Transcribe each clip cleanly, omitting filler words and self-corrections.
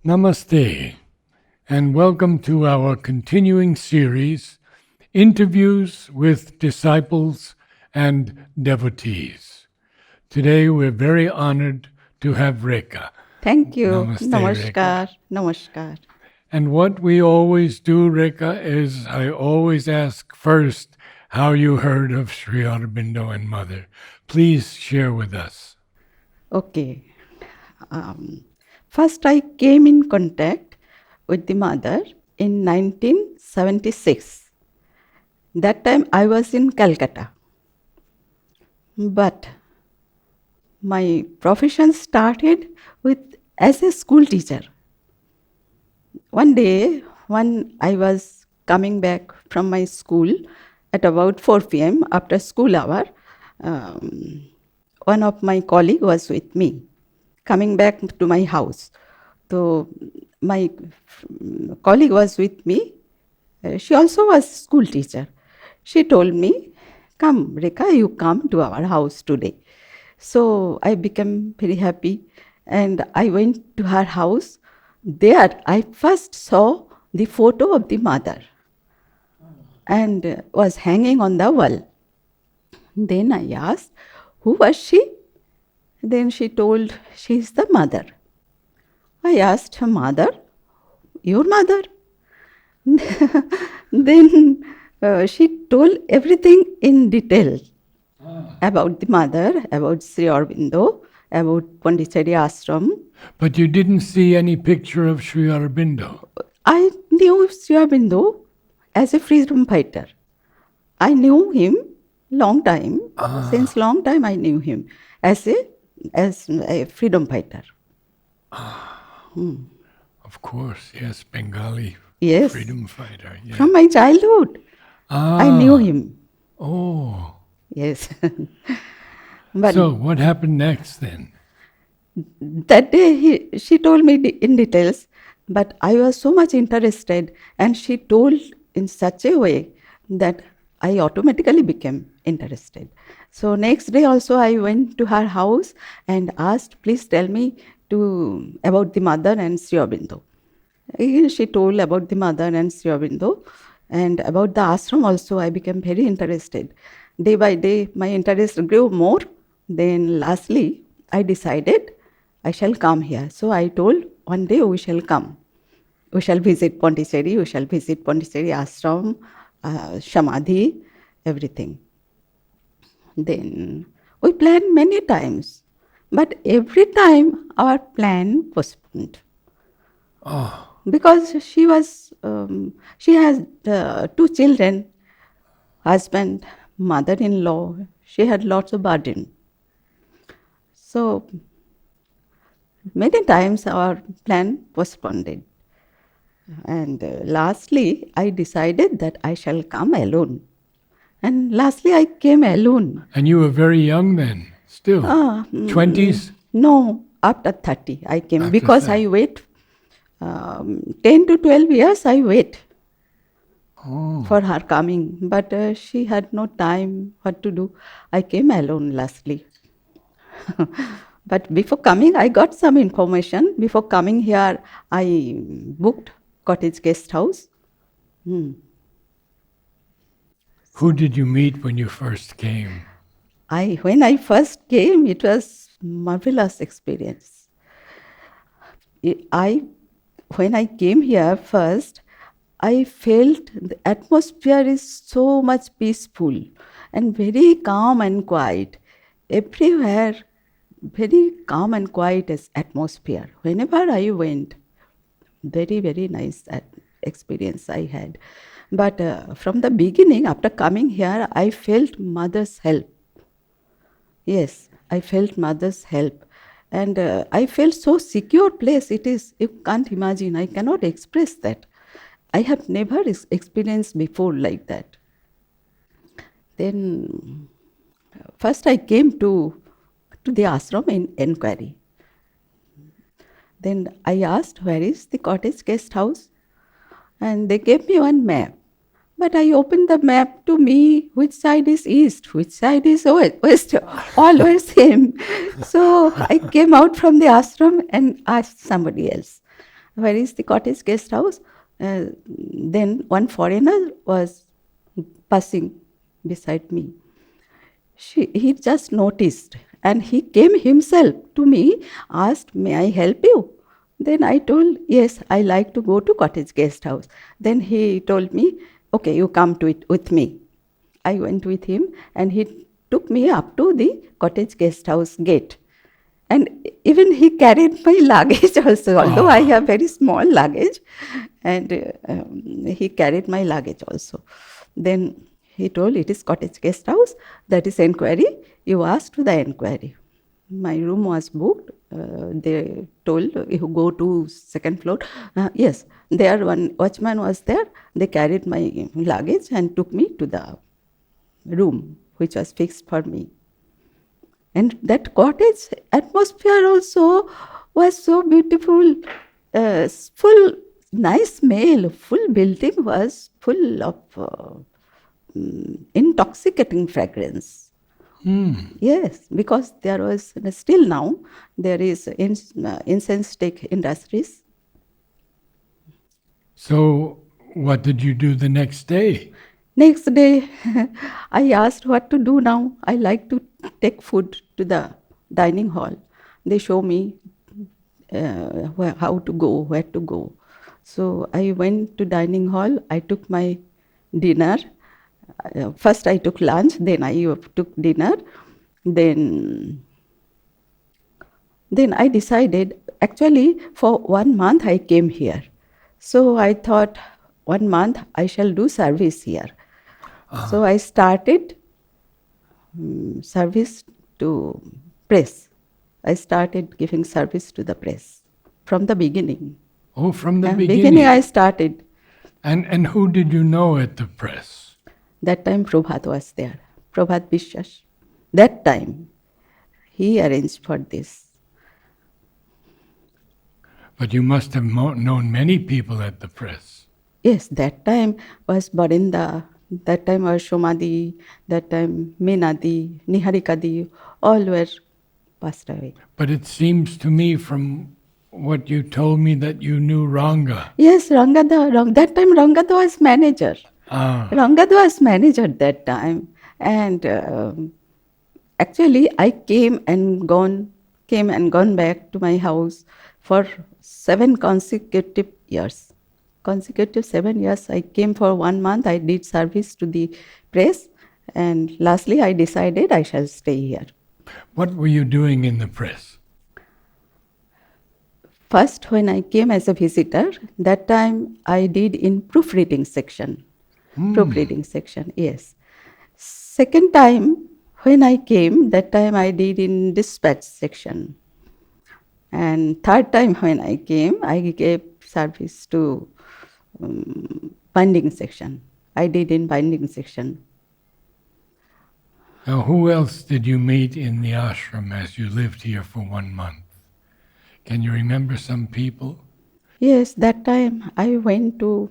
Namaste, and welcome to our continuing series, Interviews with Disciples and Devotees. Today we're very honored to have Rekha. Thank you. Namaste, Rekha. Namaskar. Namaskar. And what we always do, Rekha, is I always ask first how you heard of Sri Aurobindo and Mother. Please share with us. Okay. First, I came in contact with the mother in 1976. That time I was in Calcutta. But my profession started with as a school teacher. One day, when I was coming back from my school at about 4 p.m. after school hour, um, one of my colleague was with me, coming back to my house. So my colleague was with me. She also was school teacher. She told me, "Come, Rekha, you come to our house today." So I became very happy, and I went to her house. There, I first saw the photo of the mother, and was hanging on the wall. Then I asked, "Who was she?" Then she told, "She's the mother." I asked her, "Mother? Your mother?" Then she told everything in detail about the mother, about Sri Aurobindo, about Pondicherry Ashram. But you didn't see any picture of Sri Aurobindo. I knew Sri Aurobindo as a freedom fighter. I knew him long time. Since long time I knew him as a freedom fighter. Of course, yes, Bengali Yes. freedom fighter. Yeah. From my childhood, I knew him. Oh. Yes. But So what happened next then? that day she told me in details, but I was so much interested, and she told in such a way that I automatically became interested. So next day also I went to her house and asked, "Please tell me about the mother and Sri Aurobindo." Again, she told about the mother and Sri Aurobindo, and about the ashram also I became very interested. Day by day, my interest grew more. Then lastly, I decided I shall come here. So I told, one day we shall come. We shall visit Pondicherry, we shall visit Pondicherry ashram, Samadhi, everything. Then we planned many times, but every time our plan postponed. Because she has two children, husband, mother-in-law. She had lots of burden. So many times our plan postponed. And lastly, I decided that I shall come alone. And lastly, I came alone. And you were very young then, still? 20s? No, after 30 I came. After Because 30. I wait 10 to 12 years, I wait for her coming. But she had no time what to do. I came alone lastly. But before coming, I got some information. Before coming here, I booked cottage guest house. Who did you meet when you first came? When I first came, it was marvelous experience. When I came here first, I felt the atmosphere is so much peaceful and very calm and quiet. Everywhere, very calm and quiet as atmosphere. Whenever I went, very, very nice experience I had. But from the beginning, after coming here, I felt mother's help. Yes, I felt mother's help. And I felt so secure place it is. You can't imagine. I cannot express that. I have never experienced before like that. Then first I came to the ashram in inquiry. Then I asked, "Where is the cottage guest house?" And they gave me one map. But I opened the map to me, which side is east, which side is west, always same. So I came out from the ashram and asked somebody else. where is the cottage guest house? Then one foreigner was passing beside me. He just noticed and he came himself to me, asked, "May I help you?" Then I told, "Yes, I like to go to cottage guest house." Then he told me, "Okay, you come to it with me." I went with him and he took me up to the cottage guest house gate. And even he carried my luggage also, although I Oh, have very small luggage, and he carried my luggage also. Then he told, "It is cottage guest house, that is enquiry, you ask to the enquiry." My room was booked. They told, "You go to second floor." Yes, there one watchman was there. They carried my luggage and took me to the room which was fixed for me. And that cottage atmosphere also was so beautiful, full, nice smell. Full building was full of intoxicating fragrance. Yes, because there was still now there is incense stick industries. so what did you do the next day? Next day, I asked what to do now. I like to take food to the dining hall. They show me how to go, where to go. So I went to dining hall. I took my dinner. First I took lunch, then I took dinner. Then then I decided, actually, for 1 month I came here. So I thought 1 month I shall do service here. So I started service to press. I started giving service to the press from the beginning. Oh, from the Beginning I beginning. started. And who did you know at the press? That time Prabhat was there. Prabhat Bishwas. That time he arranged for this. But you must have known many people at the press. Yes, that time was Barinda, that time was Shomadi, that time Meenadi, Niharikadi, all were passed away. But it seems to me from what you told me that you knew Ranga. Yes, that time Rangada was manager. Ah, Rangada was manager that time. And actually I came and gone back to my house for 7 consecutive years. Consecutive 7 years. I came for 1 month. I did service to the press, and lastly I decided I shall stay here. what were you doing in the press? First, when I came as a visitor, that time I did in proofreading section. Proofreading section, yes. Second time, when I came, that time I did in dispatch section. And third time when I came, I gave service to binding section. I did in binding section. Now, who else did you meet in the ashram as you lived here for 1 month? Can you remember some people? Yes, that time I went to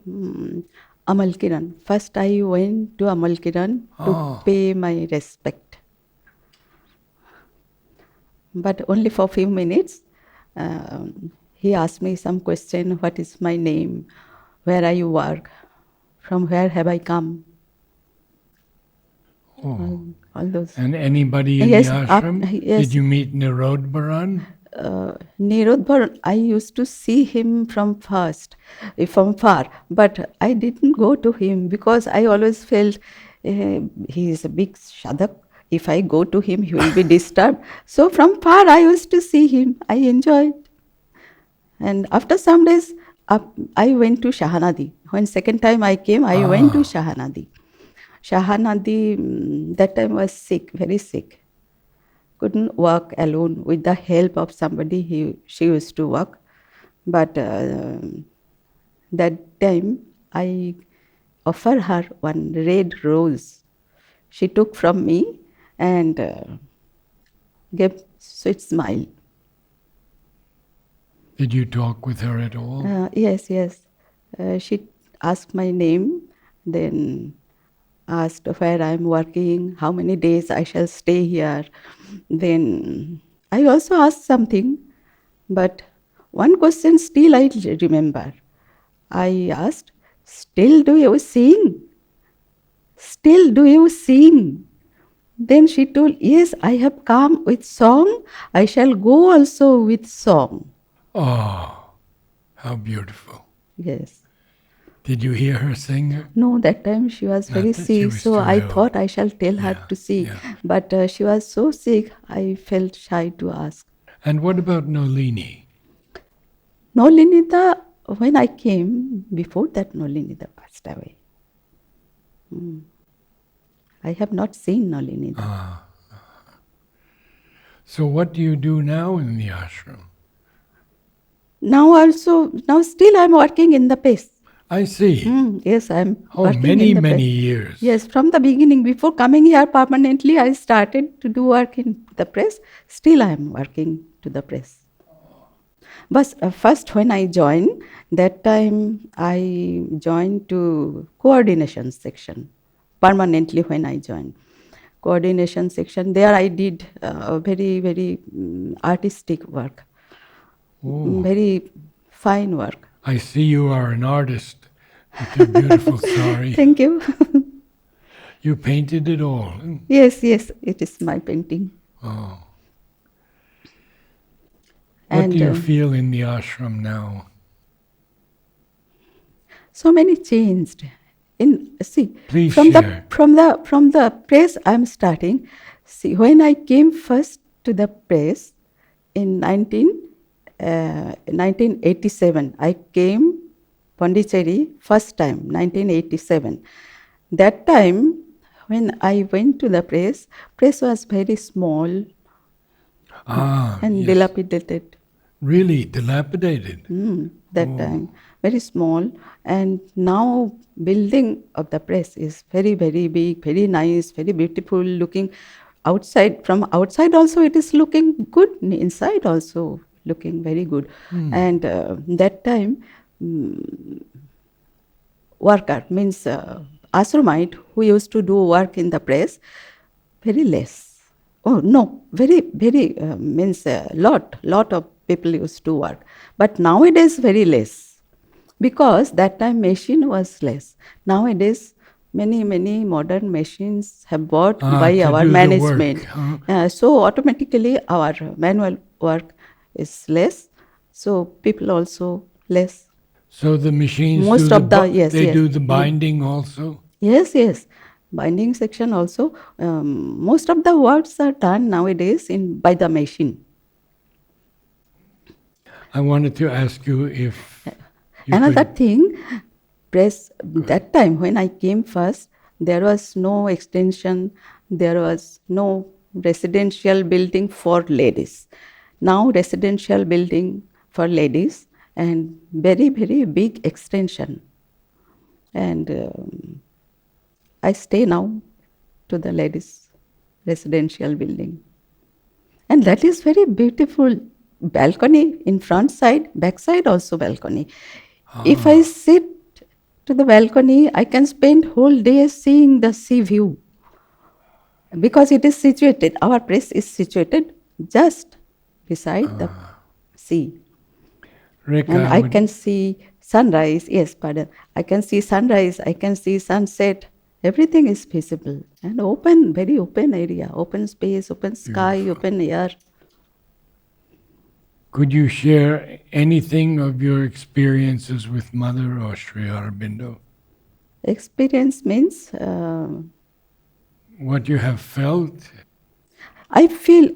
Amal Kiran. First I went to Amal Kiran to Oh, pay my respect. But only for few minutes. He asked me some question, what is my name, where I work, from where have I come, oh. all those. And anybody in the Yes, ashram? Did yes. you meet Narad Baran? Nirodhar, I used to see him from far, but I didn't go to him because I always felt he is a big sadhak. If I go to him, he will be disturbed. So from far, I used to see him. I enjoyed. And after some days, I went to Shahanadi. When second time I came, I went to Ah, Shahanadi. Shahanadi, that time was sick, very sick. Couldn't walk alone. With the help of somebody, she used to walk. But that time, I offered her one red rose. She took from me and gave sweet smile. did you talk with her at all? Yes, yes. She asked my name, then asked where I'm working, how many days I shall stay here. Then I also asked something, but one question still I remember. I asked, "Still do you sing? Still do you sing?" Then she told, "Yes, I have come with song. I shall go also with song." Oh, how beautiful. Yes. Did you hear her sing? No, that time she was very Not that she sick, was so too I ill. thought I shall tell her Yeah, to sing. yeah. But she was so sick, I felt shy to ask. And what about Nolini? Nolinita, when I came, before that Nolinita passed away. I have not seen Nolinita. Ah. So what do you do now in the ashram? Now still I'm working in the place. I see. Yes, I'm Oh, working in many, the place. many years. Yes, from the beginning, before coming here permanently, I started to do work in the press. Still I'm working to the press. But first when I joined, that time I joined to coordination section permanently when I joined. Coordination section, there I did very, very artistic work, Oh, very fine work. I see you are an artist with your beautiful sari. Thank you. You painted it all. Yes, yes, it is my painting. Oh. What And do you feel in the ashram now? so many changed. Please From share. the press I'm starting. See, when I came first to the press in 1987, I came Pondicherry first time, 1987. That time, when I went to the press was very small Ah, and yes. dilapidated. Really dilapidated. That time, very small. And now building of the press is very, very big, very nice, very beautiful looking. Outside, from outside also it is looking good, inside also looking very good. And that time, worker means ashramite who used to do work in the press, very less. Oh no, very, very means a lot of people used to work. But nowadays very less, because that time machine was less. Nowadays many modern machines have bought by To our do the management. work. Huh? So automatically our manual work is less. So people also less. So the machines Most do of the, yes, they yes, do the binding also? yes, yes. Binding section also. Most of the works are done nowadays in by the machine. I wanted to ask you if you Another could. thing, press that time when I came first, there was no extension, there was no residential building for ladies. Now residential building for ladies and very, very big extension. And I stay now to the ladies residential building. And that is very beautiful. Balcony in front side, back side also balcony. If I sit to the balcony, I can spend whole day seeing the sea view, because it is situated. Our place is situated just beside the sea, Rekha, and I can see sunrise. Yes, pardon. I can see sunrise. I can see sunset. Everything is visible and open, very open area, open space, open sky, beautiful. open air. Could you share anything of your experiences with Mother or Sri Aurobindo? Experience means What you have felt? I feel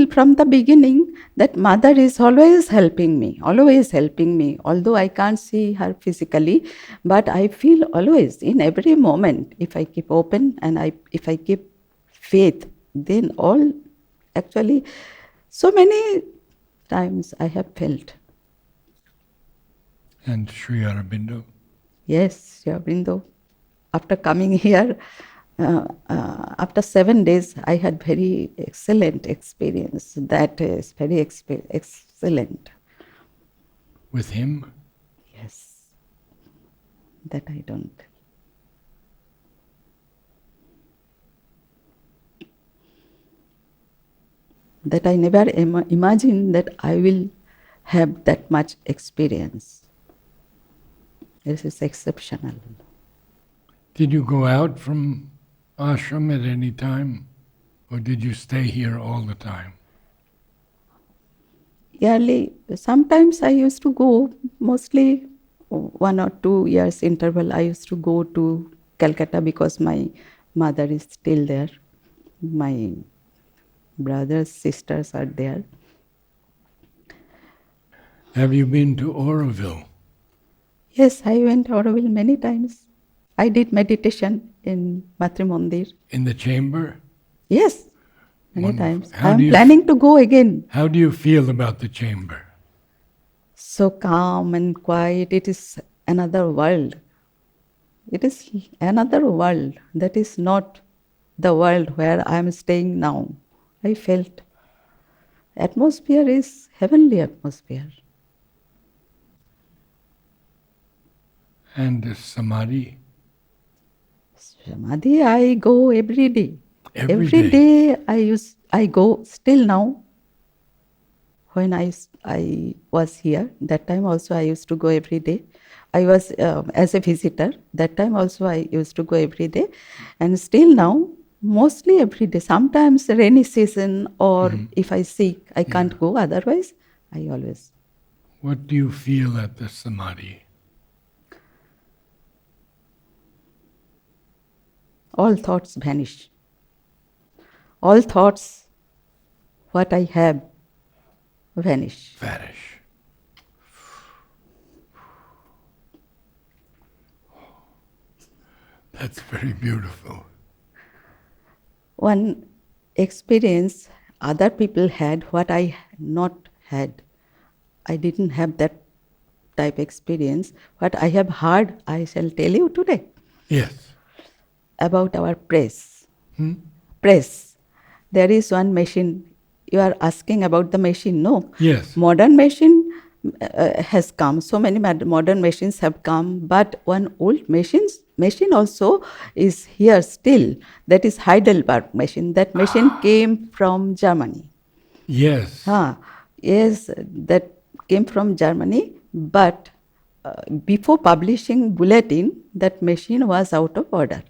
from the beginning that mother is always helping me, always helping me. Although I can't see her physically, but I feel always in every moment, if I keep open and if I keep faith, then all actually, so many times I have felt. And Sri Aurobindo? Yes, Sri after coming here, after 7 days, I had very excellent experience. That is very excellent. With him? Yes, that I don't. That I never imagined that I will have that much experience. This is exceptional. Did you go out from ashram at any time? Or did you stay here all the time? Yearly, sometimes I used to go, mostly 1 or 2 years interval, I used to go to Calcutta because my mother is still there. My brothers, sisters are there. Have you been to Oroville? Yes, I went to Auroville many times. I did meditation in Matrimondir. In the chamber? Yes, many Wonderful. times. I am planning to go again. How do you feel about the chamber? So calm and quiet. It is another world. It is another world that is not the world where I am staying now. I felt atmosphere is heavenly atmosphere. And the samadhi? Samadhi, I go every day. Every day I go still now. When I was here, that time also I used to go every day. I was as a visitor. That time also I used to go every day. And still now, mostly every day. Sometimes rainy season or if I sick, I can't go. Otherwise, I always. What do you feel at the samadhi? All thoughts vanish. All thoughts, what I have, vanish. Vanish. That's very beautiful. One experience other people had, what I not had. I didn't have that type experience. What I have heard, I shall tell you today. Yes. About our press. Press. There is one machine. You are asking about the machine, no? Yes. Modern machine has come. So many modern machines have come, but one old machine also is here still. That is Heidelberg machine. That machine came from Germany. Yes. Yes, that came from Germany, but before publishing bulletin, that machine was out of order.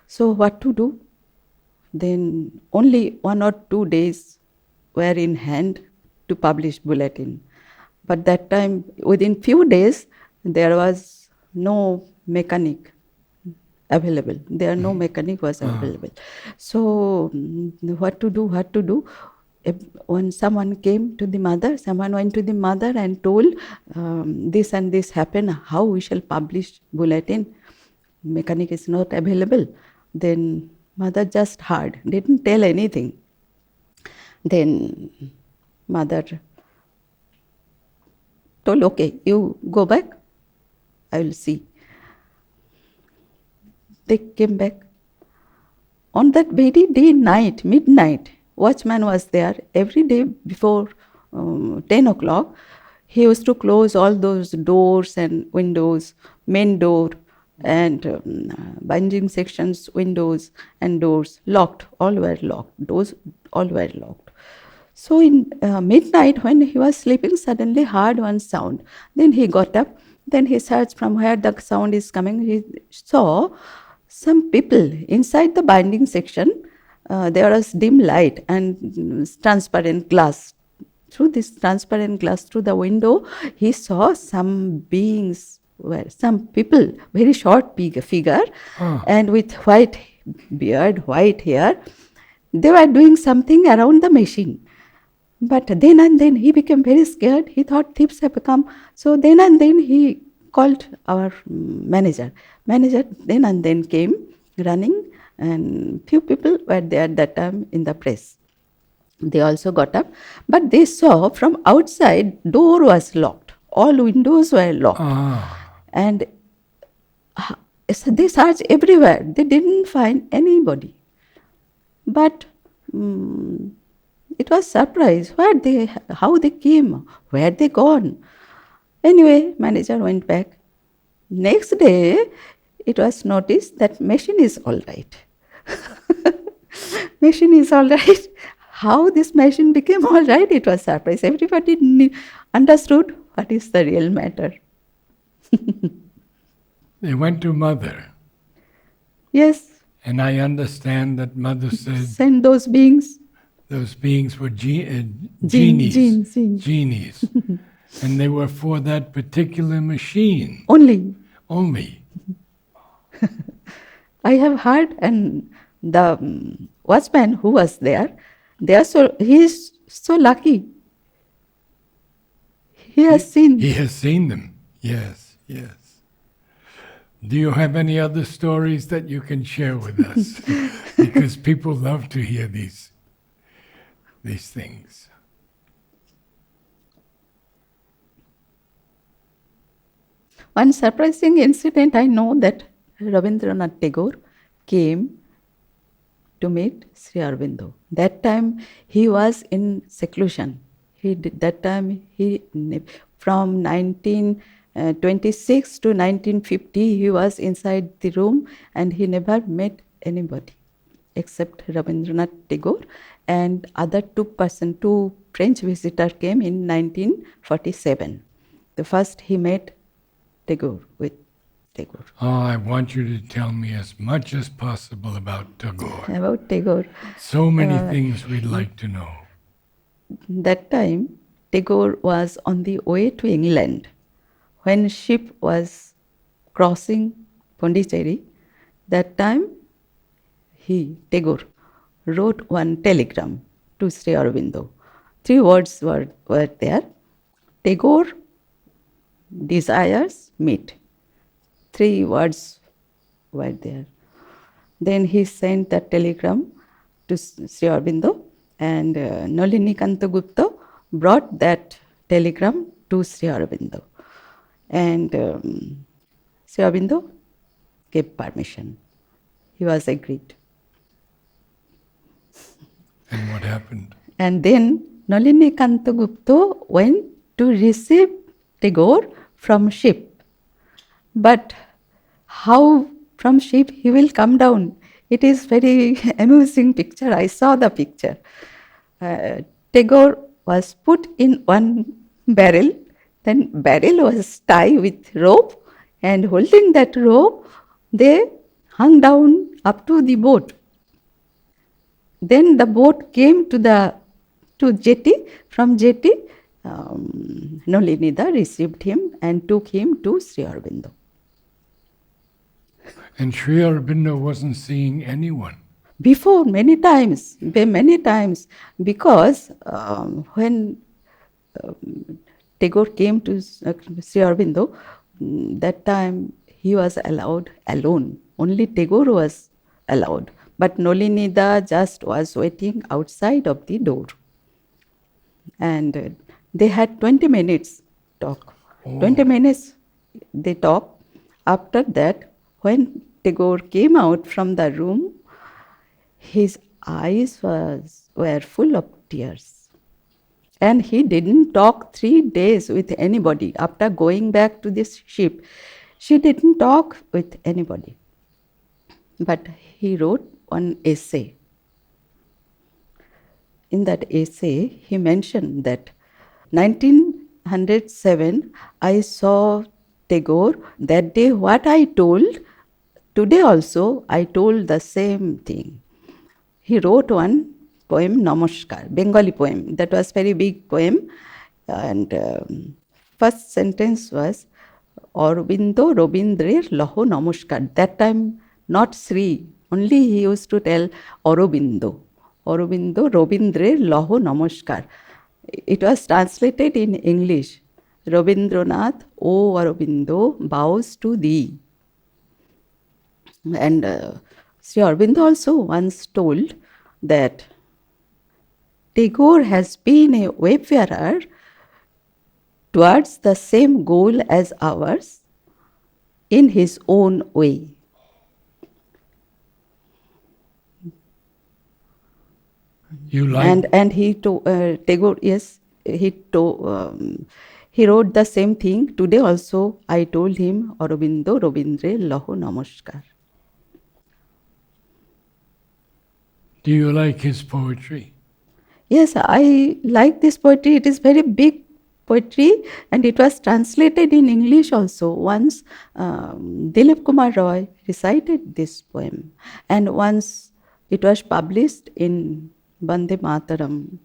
So what to do? Then only 1 or 2 days were in hand to publish bulletin. But that time, within few days, there was no mechanic available. No mechanic was available. So what to do? When someone came to the mother, someone went to the mother and told this and this happened, how we shall publish bulletin? Mechanic is not available. Then mother just heard, didn't tell anything. Then mother told, okay, you go back, I will see. They came back. On that very day, night, midnight, watchman was there. Every day before 10 o'clock, he used to close all those doors and windows, main door and binding sections, windows and doors, locked, all were locked, doors all were locked. So in midnight when he was sleeping, suddenly heard one sound. Then he got up, then he searched from where the sound is coming. He saw some people inside the binding section. There was dim light and transparent glass. Through this transparent glass, through the window, he saw some beings, some people, very short figure, and with white beard, white hair. They were doing something around the machine. But then and then he became very scared. He thought thieves have come. So then and then he called our manager. Manager then and then came running, and few people were there that time in the press. They also got up, but they saw from outside door was locked. All windows were locked. And so they searched everywhere. They didn't find anybody. But it was surprise. How they came, where they gone. Anyway, manager went back. Next day, it was noticed that machine is all right. Machine is all right. how this machine became all right, it was surprise. Everybody understood what is the real matter. They went to Mother, Yes, and I understand that Mother said send those beings. those beings were Gene, genies, gene, gene. genies, and they were for that particular machine Only. only. I have heard, and the watchman who was there, he is so lucky. He has seen. He has seen them. Yes, yes. Do you have any other stories that you can share with us? Because people love to hear these things. One surprising incident, I know that Rabindranath Tagore came to meet Sri Aurobindo. That time he was in seclusion. From 1926 to 1950, he was inside the room and he never met anybody except Rabindranath Tagore, and other two French visitors came in 1947. The first he met Tagore with Tagore. Oh, I want you to tell me as much as possible about Tagore. About Tagore. So many things we'd like to know. That time, Tagore was on the way to England. When ship was crossing Pondicherry, that time Tagore, wrote one telegram to Sri Aurobindo. 3 words were there. Tagore desires meet. 3 words were there. Then he sent that telegram to Sri Aurobindo, and Nalini Kanta Gupta brought that telegram to Sri Aurobindo. And Sri Aurobindo gave permission. He was agreed. And what happened? And then Nalini Kanta Gupta went to receive Tagore from ship. But how from ship he will come down? It is very amusing picture. I saw the picture. Tagore was put in one barrel, then barrel was tied with rope, and holding that rope, they hung down up to the boat. Then the boat came to jetty. From jetty, Nalinida received him and took him to Sri Aurobindo. And Sri Aurobindo wasn't seeing anyone. Before, many times, because when Tagore came to Sri Aurobindo, that time he was allowed alone. Only Tagore was allowed. But Nalinida just was waiting outside of the door. And they had 20 minutes talk. Oh. 20 minutes they talked. After that, when Tagore came out from the room, his eyes were full of tears. And he didn't talk 3 days with anybody. After going back to this ship, she didn't talk with anybody. But he wrote one essay. In that essay, he mentioned that 1907, I saw Tagore. That day, what I told, today also, I told the same thing. He wrote one poem, Namaskar, Bengali poem. That was very big poem. And first sentence was, Aurobindo Robindrer Laho Namaskar. That time, not Sri. Only he used to tell Aurobindo. Aurobindo Robindrer Laho Namaskar. It was translated in English. Rabindranath, O Aurobindo, bows to thee. And Sri Aurobindo also once told that Tagore has been a wayfarer towards the same goal as ours in his own way. You like? And Tagore, yes, he wrote the same thing. Today also I told him, Aurobindo Robindre Laho Namaskar. Do you like his poetry? Yes, I like this poetry. It is very big poetry, and it was translated in English also. Once Dilip Kumar Roy recited this poem, and once it was published in Bande Mataram,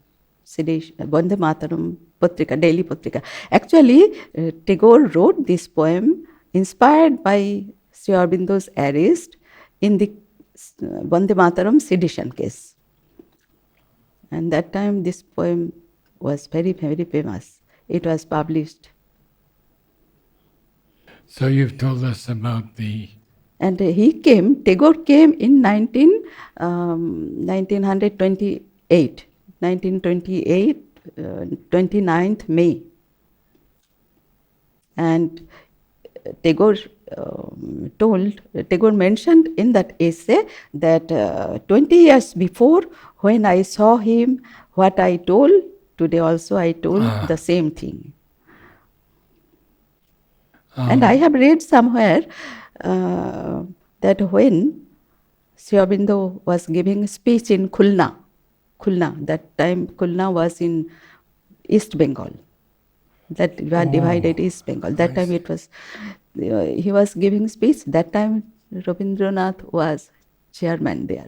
Bande Mataram Patrika, Daily Patrika. Actually, Tagore wrote this poem inspired by Sri Aurobindo's arrest in the Bande Mataram sedition case. And that time this poem was very, very famous. It was published. So you've told us about the. And Tagore came in 1928, 1928, 29th May. And Tagore Tagore mentioned in that essay that 20 years before, when I saw him, what I told, today also I told the same thing. And I have read somewhere that when Sri Aurobindo was giving speech in Khulna, that time Khulna was in East Bengal. That we had divided East Bengal. That time it was, he was giving speech. That time Rabindranath was chairman there.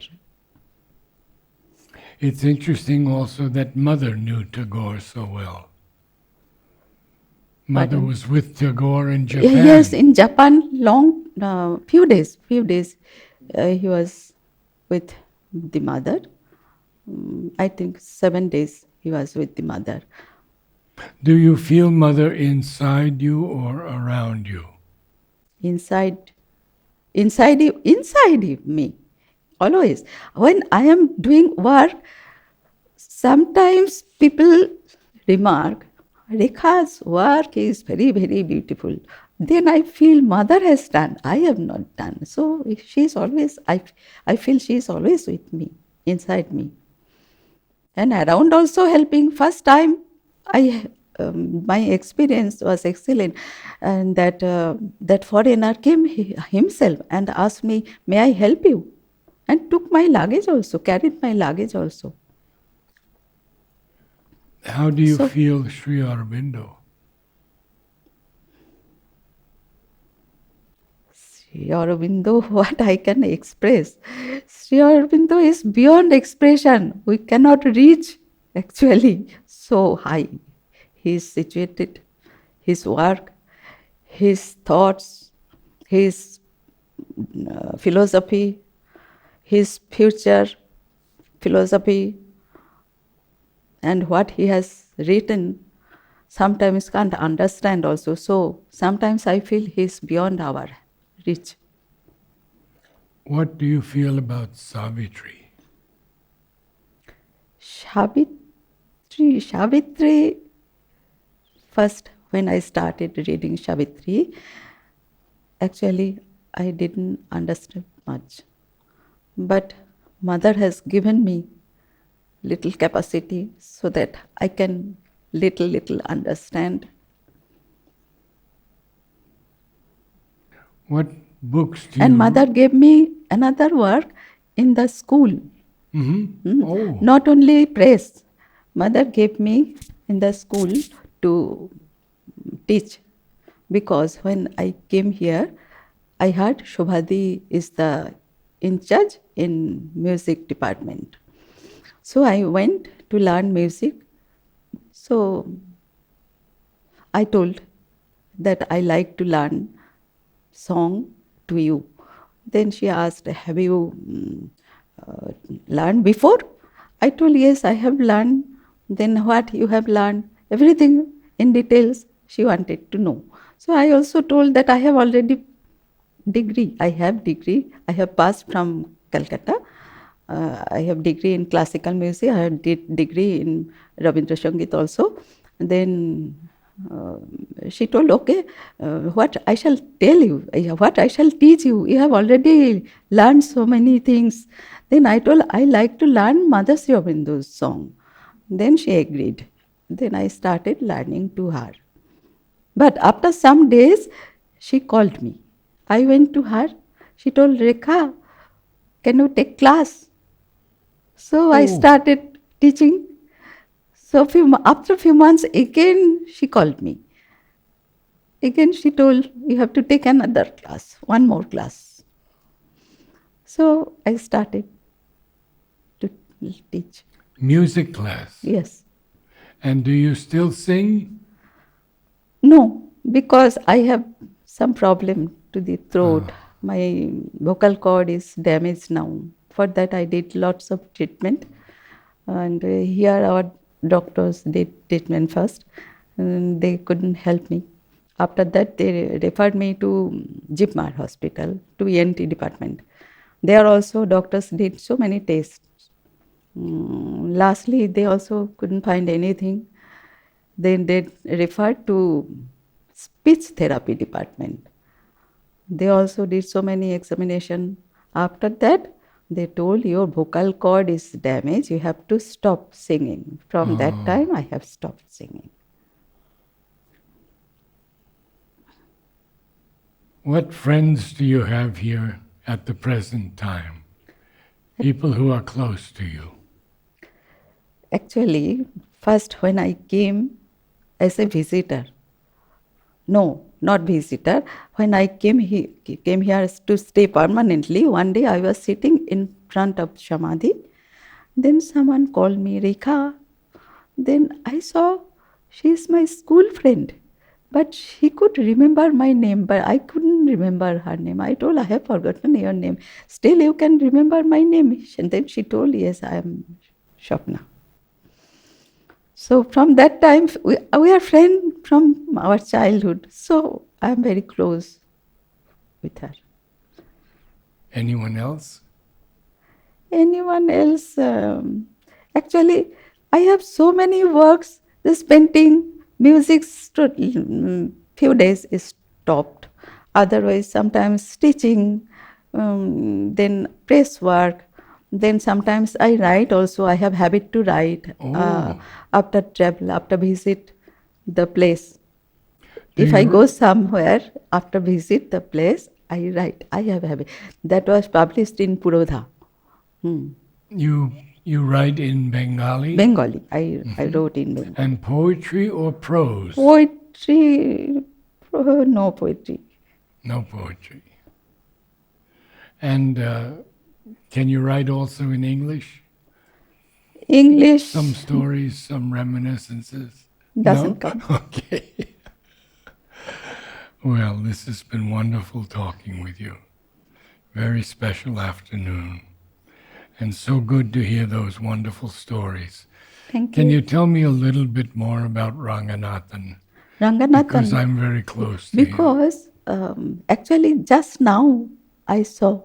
It's interesting also that Mother knew Tagore so well. Mother Pardon? was with Tagore in Japan. Yes, in Japan, long, few days, he was with the mother. I think 7 days he was with the mother. Do you feel Mother inside you or around you? Inside me, always. When I am doing work, sometimes people remark, Rekha's work is very, very beautiful. Then I feel Mother has done, I have not done. So she's always, I feel she's always with me, inside me. And around also helping. First time, my experience was excellent, and that foreigner came himself and asked me, "May I help you?" and took my luggage also, carried my luggage also. How do you feel Sri Aurobindo? Sri Aurobindo, what I can express? Sri Aurobindo is beyond expression. We cannot reach actually so high. He is situated, his work, his thoughts, his philosophy, his future philosophy, and what he has written, sometimes can't understand also. So sometimes I feel he's beyond our reach. What do you feel about Savitri? Savitri, first when I started reading Savitri, actually I didn't understand much. But Mother has given me little capacity so that I can little understand. What books do you... And Mother gave me another work in the school. Oh. Not only press. Mother gave me in the school to teach, because when I came here, I heard Shobhadi is the in charge in music department. So I went to learn music. So I told that I like to learn song to you. Then she asked, have you learned before? I told, yes, I have learned. Then what you have learned? Everything in details she wanted to know. So I also told that I have already degree. I have degree. I have passed from Calcutta. I have degree in classical music. I have degree in Rabindra Sangeet also. Then she told, okay, what I shall tell you, what I shall teach you. You have already learned so many things. Then I told, I like to learn Mother Sri Aurobindo's song. Then she agreed. Then I started learning to her. But after some days, she called me. I went to her. She told, Rekha, can you take class? So I started teaching. So after a few months, again she called me. Again she told, you have to take another class, one more class. So I started to teach. Music class. Yes. And do you still sing? No, because I have some problem to the throat. My vocal cord is damaged now. For that, I did lots of treatment, and here our doctors did treatment first, and they couldn't help me. After that, they referred me to Jipmar Hospital, to ENT department. There also doctors did so many tests. Lastly, they also couldn't find anything. Then they referred to speech therapy department. They also did so many examination. After that, they told your vocal cord is damaged. You have to stop singing. From that time, I have stopped singing. What friends do you have here at the present time? People who are close to you. Actually, first when I came as a visitor, no, not visitor. When I came here to stay permanently, one day I was sitting in front of Samadhi. Then someone called me Rekha. Then I saw she is my school friend. But she could remember my name, but I couldn't remember her name. I told, I have forgotten your name. Still, you can remember my name. And then she told, yes, I am Shapna. So from that time, we are friends from our childhood. So I am very close with her. Anyone else? Anyone else? Actually, I have so many works. This painting, music, few days is stopped. Otherwise, sometimes stitching, then press work. Then sometimes I write also. I have habit to write after travel, after visit the place. If I go somewhere after visit the place, I write. I have habit. That was published in Purodha. You write in Bengali? Bengali. I wrote in Bengali. And poetry or prose? Poetry, no poetry. No poetry. And can you write also in English? English Some stories, some reminiscences? doesn't come. Okay. Well, this has been wonderful talking with you. Very special afternoon. And so good to hear those wonderful stories. Thank Can you. you tell me a little bit more about Ranganathan? Ranganathan. Because I'm very close to him. Because actually just now I saw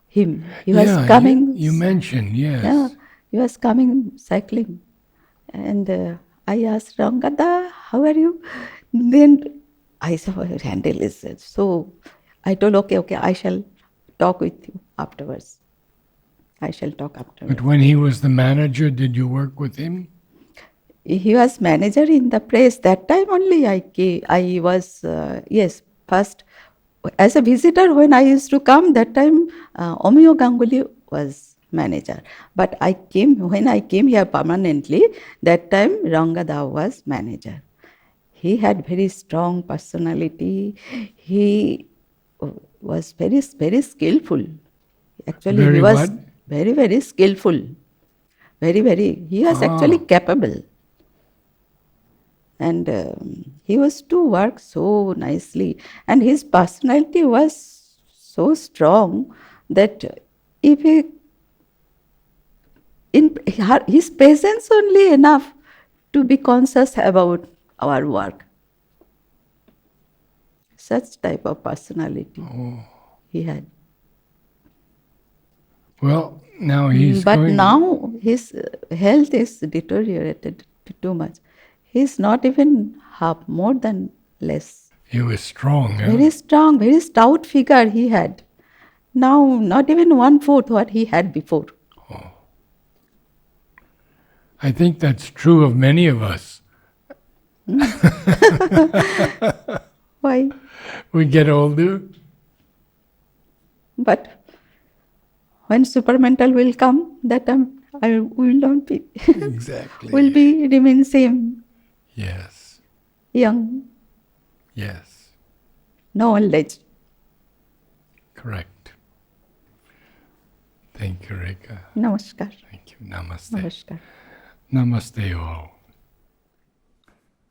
him. He was Yeah, coming. you mentioned, yes. Yeah, he was coming cycling. And I asked Rangada, how are you? Then I saw her handle is so I told, okay, I shall talk with you afterwards. I shall talk afterwards. But when he was the manager, did you work with him? He was manager in the press. That time only I was, yes, first as a visitor when I used to come, that time Omiyo Ganguly was manager. But when I came here permanently, that time Rangada was manager. He had very strong personality. He was very, very skillful. Actually, Very he was what? very, very skillful. Very, very. He was actually capable. And he was to work so nicely. And his personality was so strong that if his presence only enough to be conscious about our work. Such type of personality he had. Well, now he's But going... now his health is deteriorated too much. He's not even half, more than less. He was strong, huh? Very strong, very stout figure he had. Now, not even 1/4 what he had before. I think that's true of many of us. Why? We get older. But when supermental will come, that time I will not be, Exactly. will be remain same, Yes. young, Yes. no knowledge. Correct. Thank you, Rekha. Namaskar. Thank you. Namaste. Namaskar. Namaste all.